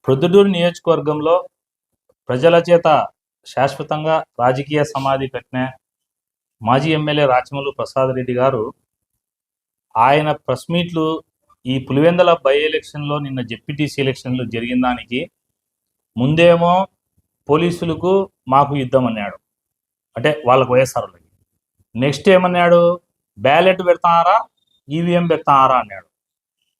ప్రొద్దుటూరు నియోజకవర్గంలో ప్రజల చేత శాశ్వతంగా రాజకీయ సమాధి కట్టిన మాజీ ఎమ్మెల్యే రాచమల్లు ప్రసాద్ రెడ్డి గారు ఆయన ప్రెస్ మీట్లు ఈ పులివెందల బై ఎలక్షన్లో నిన్న జెడ్పీటీసీ ఎలక్షన్లో జరిగిన దానికి ముందేమో పోలీసులకు మాకు యుద్ధం అన్నాడు, అంటే వాళ్ళకు వైఎస్ఆర్లకి. నెక్స్ట్ ఏమన్నాడు, బ్యాలెట్ పెడతారా ఈవీఎం పెడతారా అన్నాడు.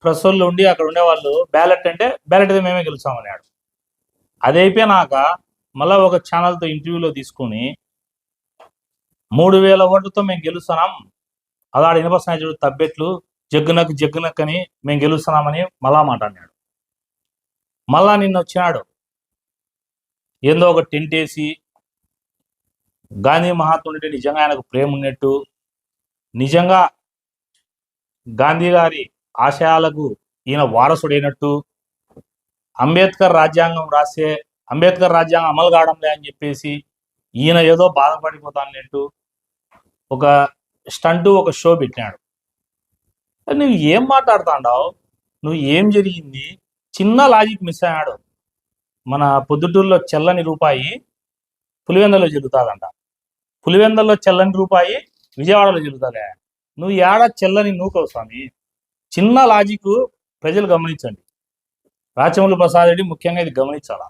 ప్రెస్ వాళ్ళు ఉండి అక్కడ ఉండే వాళ్ళు బ్యాలెట్ అంటే బ్యాలెట్ మేమే గెలుస్తామన్నాడు. అది అయిపోయినాక మళ్ళీ ఒక ఛానల్తో ఇంటర్వ్యూలో తీసుకుని 3000 ఓట్లతో మేము గెలుస్తున్నాం, అలాడ ఇనపసాయుడు తబ్బెట్లు జగ్గునక్ అని మేము గెలుస్తున్నామని మళ్ళా మాట అన్నాడు. మళ్ళా నిన్న వచ్చినాడు ఏందో ఒక టెంట్ వేసి గాంధీ మహాత్ముడి నిజంగా ఆయనకు ప్రేమ ఉన్నట్టు, నిజంగా గాంధీ గారి ఆశయాలకు ఈయన వారసుడైనట్టు, అంబేద్కర్ రాజ్యాంగం రాసే అంబేద్కర్ రాజ్యాంగం అమలు కావడంలే అని చెప్పేసి ఈయన ఏదో బాధపడిపోతానట్టు ఒక స్టంటు ఒక షో పెట్టినాడు. నువ్వు ఏం మాట్లాడుతాండావు, నువ్వు ఏం జరిగింది? చిన్న లాజిక్ మిస్ అయ్యాడు. మన పొద్దుటూరులో చెల్లని రూపాయి పులివెందలో జరుగుతుందంట, పులివెందల్లో చెల్లని రూపాయి విజయవాడలో జరుగుతుందే. నువ్వు ఏడా చెల్లని నూకవు స్వామి. చిన్న లాజిక్ ప్రజలు గమనించండి. రాచమల్లు ప్రసాద్ రెడ్డి ముఖ్యంగా ఇది గమనించాలా.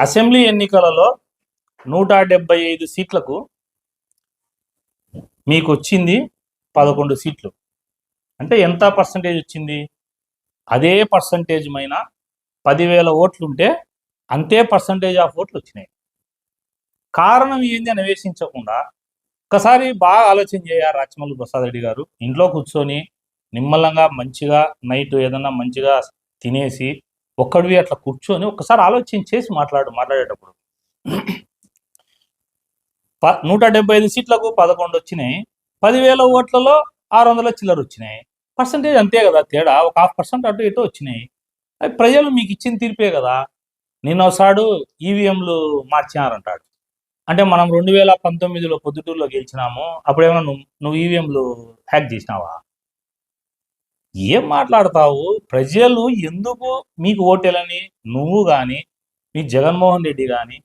అసెంబ్లీ ఎన్నికలలో 175 సీట్లకు మీకు వచ్చింది 11 సీట్లు. అంటే ఎంత పర్సంటేజ్ వచ్చింది? అదే పర్సంటేజ్ మైన 10,000 ఓట్లుంటే అంతే పర్సంటేజ్ ఆఫ్ ఓట్లు వచ్చినాయి. కారణం ఏంది అని అన్వేషించకుండా ఒకసారి బాగా ఆలోచన చేయాలి రాచమల్లు ప్రసాద్ రెడ్డి గారు. ఇంట్లో కూర్చొని నిమ్మలంగా మంచిగా నైట్ ఏదన్నా మంచిగా తినేసి ఒక్కడివి అట్లా కూర్చొని ఒకసారి ఆలోచన చేసి మాట్లాడేటప్పుడు 175 సీట్లకు 11 వచ్చినాయి, 10,000 ఓట్లలో 600 చిల్లర వచ్చినాయి. పర్సంటేజ్ అంతే కదా తేడా, ఒక 0.5% అటు ఇటు వచ్చినాయి. అది ప్రజలు మీకు ఇచ్చిన తీర్పే కదా. నిన్న ఒకసాడు ఈవీఎంలు మార్చినారంటాడు. అంటే మనం 2019లో పొద్దుటూరులో గెలిచినాము, అప్పుడేమన్నా నువ్వు ఈవీఎంలు హ్యాక్ చేసినావా? ఏం మాట్లాడతావు? ప్రజలు ఎందుకు మీకు ఓటేలని నువ్వు కానీ, మీ జగన్మోహన్ రెడ్డి కానీ,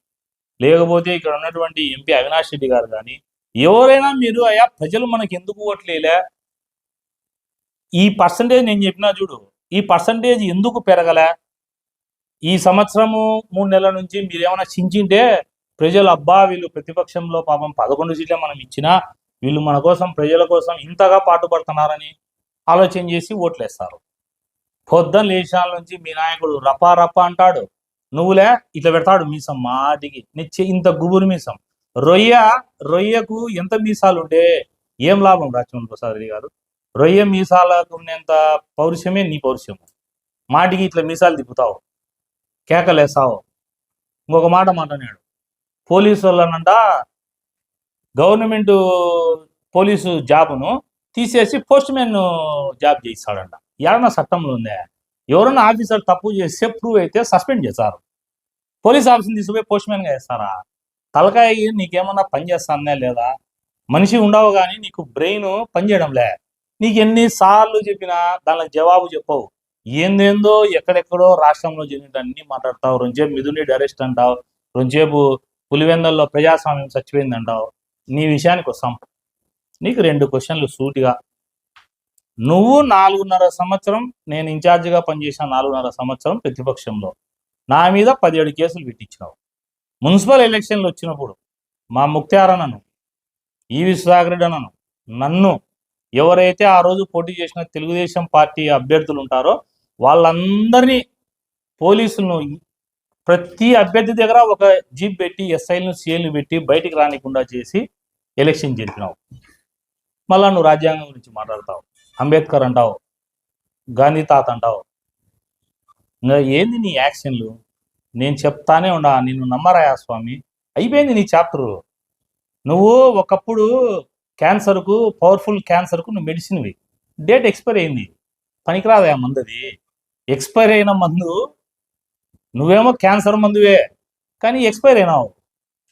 లేకపోతే ఇక్కడ ఉన్నటువంటి ఎంపీ అవినాష్ రెడ్డి గారు కానీ ఎవరైనా మీరు అయ్యా ప్రజలు మనకి ఎందుకు ఓట్లేలే, ఈ పర్సంటేజ్ నేను చెప్పినా చూడు, ఈ పర్సంటేజ్ ఎందుకు పెరగలే, ఈ సంవత్సరము 3 నెలల నుంచి మీరు ఏమైనా చించింటే ప్రజలు అబ్బా వీళ్ళు ప్రతిపక్షంలో పాపం 11 సీట్లే మనం ఇచ్చినా వీళ్ళు మన కోసం ప్రజల కోసం ఇంతగా పాటుపడుతున్నారని ఆలోచన చేసి ఓట్లేస్తారు. పొద్దున్న లేచాల నుంచి మీ నాయకుడు రపా రపా అంటాడు, నువ్వులే ఇట్లా పెడతాడు మీసం మాటికి నిచ్చే ఇంత గుబురు మీసం. రొయ్యకు ఎంత మీసాలు ఉంటే ఏం లాభం రాచమల్లు ప్రసాద్ రెడ్డి గారు? రొయ్య మీసాలకు ఉన్నంత పౌరుషమే నీ పౌరుషము. మాటికి ఇట్లా మీసాలు తిప్పుతావు, కేకలేస్తావు. ఇంకొక మాట మాట్లాడాడు, పోలీసు వాళ్ళనంట గవర్నమెంట్ పోలీసు జాబును తీసేసి పోస్ట్ మ్యాన్ జాబ్ చేయిస్తాడంట. ఏడన్నా చట్టంలో ఉందే? ఎవరన్నా ఆఫీసర్ తప్పు చేస్తే ప్రూవ్ అయితే సస్పెండ్ చేస్తారు. పోలీస్ ఆఫీస్ని తీసుకుపోయి పోస్ట్ మ్యాన్గా వేస్తారా? తలకాయ నీకేమన్నా పని చేస్తానే లేదా? మనిషి ఉండవు కానీ నీకు బ్రెయిన్ పనిచేయడంలే. నీకు ఎన్నిసార్లు చెప్పినా దానికి జవాబు చెప్పవు. ఏందేందో ఎక్కడెక్కడో రాష్ట్రంలో జరిగినట్టు అన్ని మాట్లాడతావు. రెండుసేపు మిథున్ రెడ్డి అరెస్ట్ అంటావు, రెండుసేపు పులివెందల్లో ప్రజాస్వామ్యం చచ్చిపోయింది అంటావు. నీ విషయానికి వస్తాం. నీకు 2 క్వశ్చన్లు సూటిగా. నువ్వు 4.5 సంవత్సరం నేను ఇన్ఛార్జిగా పనిచేసిన 4.5 సంవత్సరం ప్రతిపక్షంలో నా మీద 17 కేసులు పెట్టించినావు. మున్సిపల్ ఎలక్షన్లు వచ్చినప్పుడు మా ముక్తార్ అన్నను, ఈవి సుధాకర్ రెడ్డి అన్నను, నన్ను ఎవరైతే ఆ రోజు పోటీ చేసిన తెలుగుదేశం పార్టీ అభ్యర్థులు ఉంటారో వాళ్ళందరినీ పోలీసులను ప్రతి అభ్యర్థి దగ్గర ఒక జీప్ పెట్టి ఎస్ఐలను సిఐలను పెట్టి బయటికి రానికుండా చేసి ఎలక్షన్ జరిపినావు. మళ్ళా నువ్వు రాజ్యాంగం గురించి మాట్లాడతావు, అంబేద్కర్ అంటావు, గాంధీ తాత అంటావు. ఇంకా ఏంది నీ యాక్షన్లు? నేను చెప్తానే ఉండా, నిన్ను నమ్మరాయా స్వామి. అయిపోయింది నీ చాప్టరు. నువ్వు ఒకప్పుడు క్యాన్సర్కు పవర్ఫుల్ క్యాన్సర్కు నువ్వు మెడిసిన్వి, డేట్ ఎక్స్పైర్ అయింది, పనికిరాదా మందుది? ఎక్స్పైర్ అయిన మందు నువ్వేమో క్యాన్సర్ మందువే కానీ ఎక్స్పైర్ అయినావు.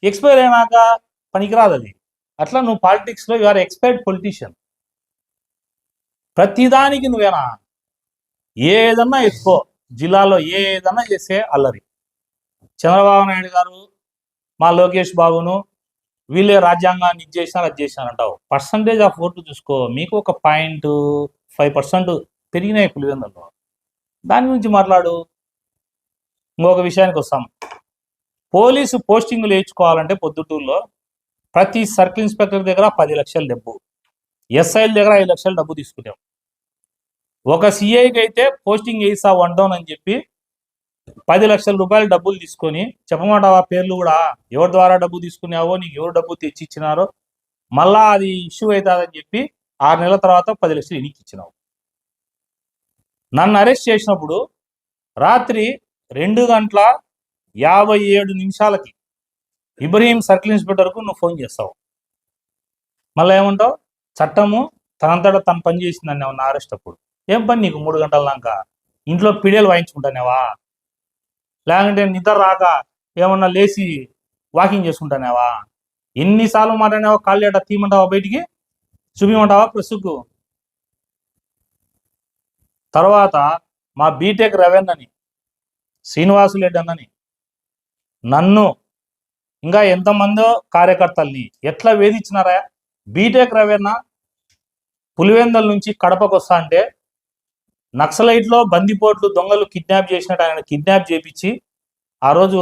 ఎక్స్పైర్ అయినాక పనికిరాదు అది. అట్లా నువ్వు పాలిటిక్స్లో యు ఆర్ ఎక్స్పైర్డ్ పొలిటీషియన్. ప్రతిదానికి నువ్వేనా ఏదన్నా ఎత్తుకో, జిల్లాలో ఏదన్నా చేస్తే అల్లరి. చంద్రబాబు నాయుడు గారు మా లోకేష్ బాబును వీళ్ళే రాజ్యాంగాన్ని ఇది చేసినారు అది చేసినారంటావు. పర్సంటేజ్ ఆఫ్ ఓట్లు చూసుకో, మీకు ఒక 0.5% పెరిగినాయి పులివెందుల్లో. దాని గురించి మాట్లాడు. ఇంకొక విషయానికి వస్తాం. పోలీసు పోస్టింగ్లు వేయించుకోవాలంటే పొద్దుటూరులో ప్రతి సర్కిల్ ఇన్స్పెక్టర్ దగ్గర 10 లక్షల డబ్బు, ఎస్ఐల దగ్గర 5 లక్షల డబ్బు తీసుకున్నాం. ఒక సిఐకి అయితే పోస్టింగ్ వేయిస్తా వండౌన్ అని చెప్పి 10 లక్షల రూపాయలు డబ్బులు తీసుకొని చెప్పమంటావా పేర్లు కూడా, ఎవరి ద్వారా డబ్బు తీసుకున్నావో, నీకు ఎవరు డబ్బు తెచ్చి ఇచ్చినారో, మళ్ళా అది ఇష్యూ అవుతుందని చెప్పి 6 నెలల తర్వాత 10 లక్షలు ఎనికి ఇచ్చినావు. నన్ను అరెస్ట్ చేసినప్పుడు రాత్రి 2:57 ఇబ్రహీం సర్కిల్ ఇన్స్పెక్టర్కు నువ్వు ఫోన్ చేస్తావు. మళ్ళీ ఏమంటావు, చట్టము తనంతటా తను పని చేసిందని నా అరెస్ట్ అప్పుడు. ఏం పని నీకు 3 గంటల దాకా? ఇంట్లో పిడియలు వాయించుకుంటానేవా? లేకుంటే నిద్ర రాక ఏమన్నా లేచి వాకింగ్ చేసుకుంటానేవా? ఎన్నిసార్లు మాట్లాడినావా? కాళ్ళు ఏట తీయమంటావా? బయటికి చూపించమంటావా ప్రెస్కు? తర్వాత మా బీటెక్ రవీణ్ణని, శ్రీనివాసులెడ్డి అన్నని, నన్ను ఇంకా ఎంతమందో కార్యకర్తల్ని ఎట్లా వేధించినారా? బీటెక్ రవీణ పులివెందుల నుంచి కడపకు వస్తా అంటే నక్సలైట్లో బందిపోట్లు దొంగలు కిడ్నాప్ చేసినట్టు ఆయన కిడ్నాప్ చేపించి ఆ రోజు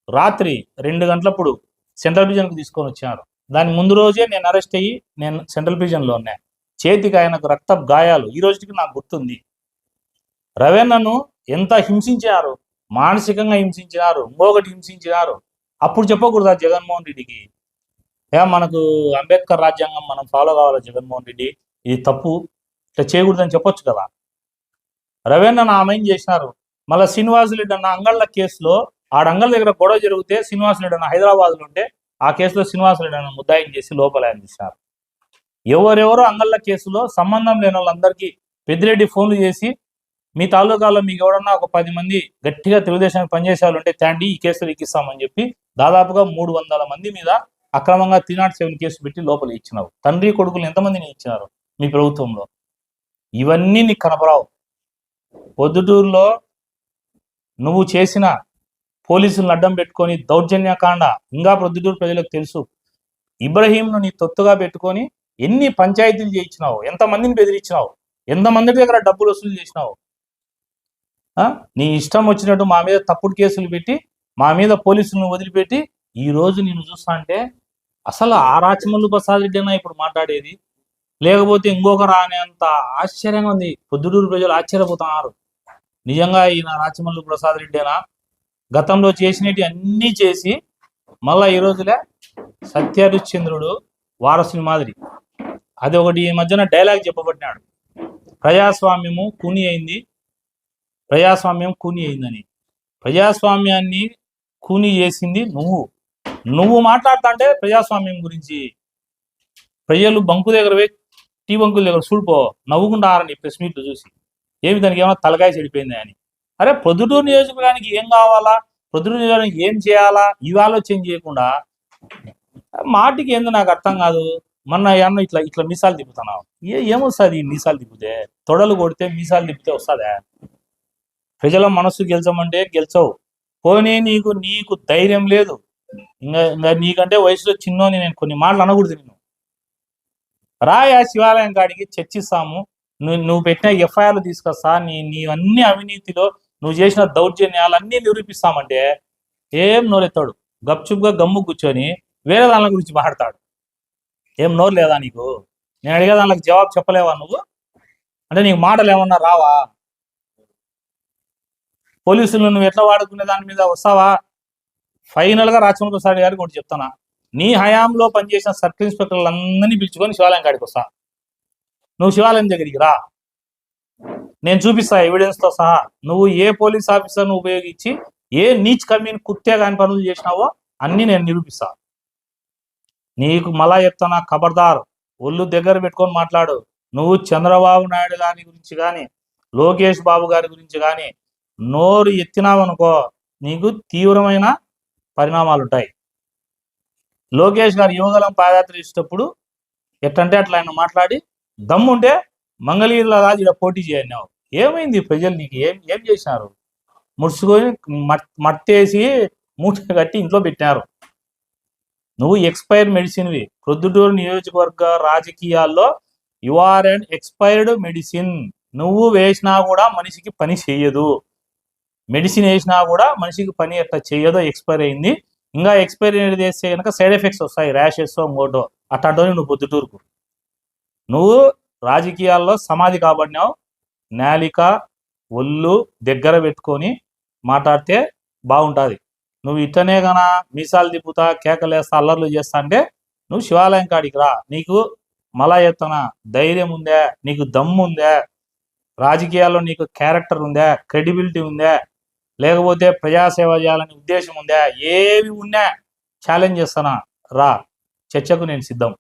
రాత్రి 2 గంటలప్పుడు సెంట్రల్ ప్రిజన్కు తీసుకొని వచ్చారు. దాని ముందు రోజే నేను అరెస్ట్ అయ్యి నేను సెంట్రల్ ప్రిజన్లో ఉన్నా. చేతికి ఆయనకు రక్త గాయాలు ఈ రోజుకి నాకు గుర్తుంది. రవీణను ఎంత హింసించారు, మానసికంగా హింసించినారు, ఇంకొకటి హింసించినారు. అప్పుడు చెప్పకూడదా జగన్మోహన్ రెడ్డికి, మనకు అంబేద్కర్ రాజ్యాంగం మనం ఫాలో కావాలి జగన్మోహన్ రెడ్డి, ఇది తప్పు, ఇట్లా చేయకూడదని చెప్పొచ్చు కదా. రవీణను ఆమెం చేసినారు. మళ్ళీ శ్రీనివాసులెడ్డి అన్న అంగళ్ళ కేసులో అంగళ్ళ దగ్గర గొడవ జరిగితే శ్రీనివాసులెడ్డి అన్న హైదరాబాద్లో ఉంటే ఆ కేసులో శ్రీనివాసులెడ్డి అన్న ముద్దాయిం చేసి లోపల అందించినారు. ఎవరెవరో అంగళ్ళ కేసులో సంబంధం లేని వాళ్ళందరికీ పెద్దిరెడ్డి ఫోన్లు చేసి మీ తాలూకాలో మీకు ఎవరన్నా ఒక 10 మంది గట్టిగా తెలుగుదేశానికి పనిచేసే వాళ్ళు ఉంటే తండ్రి ఈ కేసులు ఎక్కిస్తామని చెప్పి దాదాపుగా 300 మంది మీద అక్రమంగా 307 కేసు పెట్టి లోపల ఇచ్చినావు. తండ్రి కొడుకులు ఎంతమందిని ఇచ్చినారు మీ ప్రభుత్వంలో? ఇవన్నీ నీకు కనపరావు. పొద్దుటూరులో నువ్వు చేసిన పోలీసులను అడ్డం పెట్టుకొని దౌర్జన్యకాండ ఇంకా పొద్దుటూరు ప్రజలకు తెలుసు. ఇబ్రహీంను నీ తొత్తుగా పెట్టుకొని ఎన్ని పంచాయతీలు చేయించినావు, ఎంతమందిని బెదిరించినావు, ఎంతమంది దగ్గర డబ్బులు వసూలు చేసినావు. నీ ఇష్టం వచ్చినట్టు మా మీద తప్పుడు కేసులు పెట్టి మా మీద పోలీసులను వదిలిపెట్టి ఈ రోజు నేను చూస్తా అంటే అసలు ఆ రాచమల్లు ప్రసాద్ రెడ్డి అన్నా ఇప్పుడు మాట్లాడేది, లేకపోతే ఇంకొకరు అనేంత ఆశ్చర్యంగా ఉంది. పొద్దుటూరు ప్రజలు ఆశ్చర్యపోతున్నారు. నిజంగా ఈయన రాచమల్లు ప్రసాద్ రెడ్డినా గతంలో చేసినవి అన్నీ చేసి మళ్ళా ఈ రోజులే సత్యహరిశ్చంద్రుడు వారసుని మాదిరి. అది ఒకటి ఈ మధ్యన డైలాగ్ చెప్పబట్టినాడు, ప్రజాస్వామ్యం కూని అయిందని. ప్రజాస్వామ్యాన్ని కూని చేసింది నువ్వు మాట్లాడుతా అంటే ప్రజాస్వామ్యం గురించి ప్రజలు బంకు దగ్గర టీ బంకుల దగ్గర చూడిపో నవ్వుకుంటారని ప్రెస్ మీట్లు చూసి, ఏమి దానికి ఏమైనా తలకాయ చెడిపోయింది అని. అరే ప్రొద్దుటూరు నియోజకవర్గానికి ఏం కావాలా, ప్రొద్దుటూరు నియోజకవర్గానికి ఏం చేయాలా, ఇవి ఆలోచన చేయకుండా మాటికి ఏందో నాకు అర్థం కాదు. మొన్న ఏమన్నా ఇట్లా మీసాలు తిప్పుతున్నావు, ఏమొస్తుంది ఈ మీసాలు తిప్పితే? తొడలు కొడితే మీసాలు తిప్పితే వస్తుందా? ప్రజల మనస్సు గెలిచమంటే గెలిచవు. పోనీ నీకు ధైర్యం లేదు. ఇంకా నీకంటే వయసులో చిన్నోని నేను కొన్ని మాటలు అనకూడదు. నేను రాయా శివాలయం కాడికి చర్చిస్తాము, నువ్వు పెట్టిన ఎఫ్ఐఆర్లు తీసుకొస్తా, నీవన్నీ అవినీతిలో నువ్వు చేసిన దౌర్జన్యాలన్నీ నిరూపిస్తామంటే ఏం నోరెత్తాడు. గప్చుప్గా గమ్ము కూర్చొని వేరే దానిల గురించి మాట్లాడతాడు. ఏం నోరు లేదా నీకు? నేను అడిగే దానికి జవాబు చెప్పలేవా నువ్వు? అంటే నీకు మాటలు ఏమన్నా రావా? పోలీసులు నువ్వు ఎట్లా వాడుకునే దాని మీద వస్తావా? ఫైనల్గా రాచమల్లు ప్రసాద్ గారికి ఒకటి చెప్తానా, నీ హయాంలో పనిచేసిన సర్కిల్ ఇన్స్పెక్టర్లందరినీ పిలుచుకొని శివాలయం కాడికి వస్తా. నువ్వు శివాలయం దగ్గరికి రా, నేను చూపిస్తా ఎవిడెన్స్తో సహా. నువ్వు ఏ పోలీస్ ఆఫీసర్ను ఉపయోగించి ఏ నీచ్ కమీన్ కుత్తే కాని పనులు చేసినావో అన్నీ నేను నిరూపిస్తా. నీకు మళ్ళా చెప్తానా, ఖబర్దార్, ఒళ్ళు దగ్గర పెట్టుకొని మాట్లాడు. నువ్వు చంద్రబాబు నాయుడు గారి గురించి కానీ లోకేష్ బాబు గారి గురించి కానీ నోరు ఎత్తినావనుకో నీకు తీవ్రమైన పరిణామాలు ఉంటాయి. లోకేష్ గారు యువగలం పాదయాత్ర ఇచ్చేటప్పుడు ఎట్లంటే అట్లా ఆయన మాట్లాడి దమ్ముంటే మంగళగిరిలో కాదు ఇక్కడ పోటీ చేయన్నావు. ఏమైంది? ప్రజలు నీకు ఏం చేసినారు? ముడుచుకొని మట్టేసి మూట కట్టి ఇంట్లో పెట్టారు. నువ్వు ఎక్స్పైర్ మెడిసిన్వి. ప్రొద్దుటూరు నియోజకవర్గ రాజకీయాల్లో you are and expired medicine. నువ్వు వేసినా కూడా మనిషికి పని చేయదు. మెడిసిన్ వేసినా కూడా మనిషికి పని ఎట్లా చేయదో ఎక్స్పైర్ అయింది. ఇంకా ఎక్స్పైర్ చేస్తే కనుక సైడ్ ఎఫెక్ట్స్ వస్తాయి, ర్యాషెస్ ఇంకోటో. అట్లాంటివి నువ్వు పొద్దుటూరుకు. నువ్వు రాజకీయాల్లో సమాధి కాబడినావు. నాలిక ఒళ్ళు దగ్గర పెట్టుకొని మాట్లాడితే బాగుంటుంది. నువ్వు ఇట్టనే గన మీసాలు తిప్పుతా కేకలేస్తా అల్లర్లు చేస్తా అంటే నువ్వు శివాలయం కాడికి రా. నీకు మళ్ళా చెప్తానా, ధైర్యం ఉందా, నీకు దమ్ము ఉందా, రాజకీయాల్లో నీకు క్యారెక్టర్ ఉందా, క్రెడిబిలిటీ ఉందా, లేకపోతే ప్రజాసేవ చేయాలనే ఉద్దేశం ఉందా, ఏవి ఉన్నా ఛాలెంజ్ చేస్తానా రా, చర్చకు నేను సిద్ధం.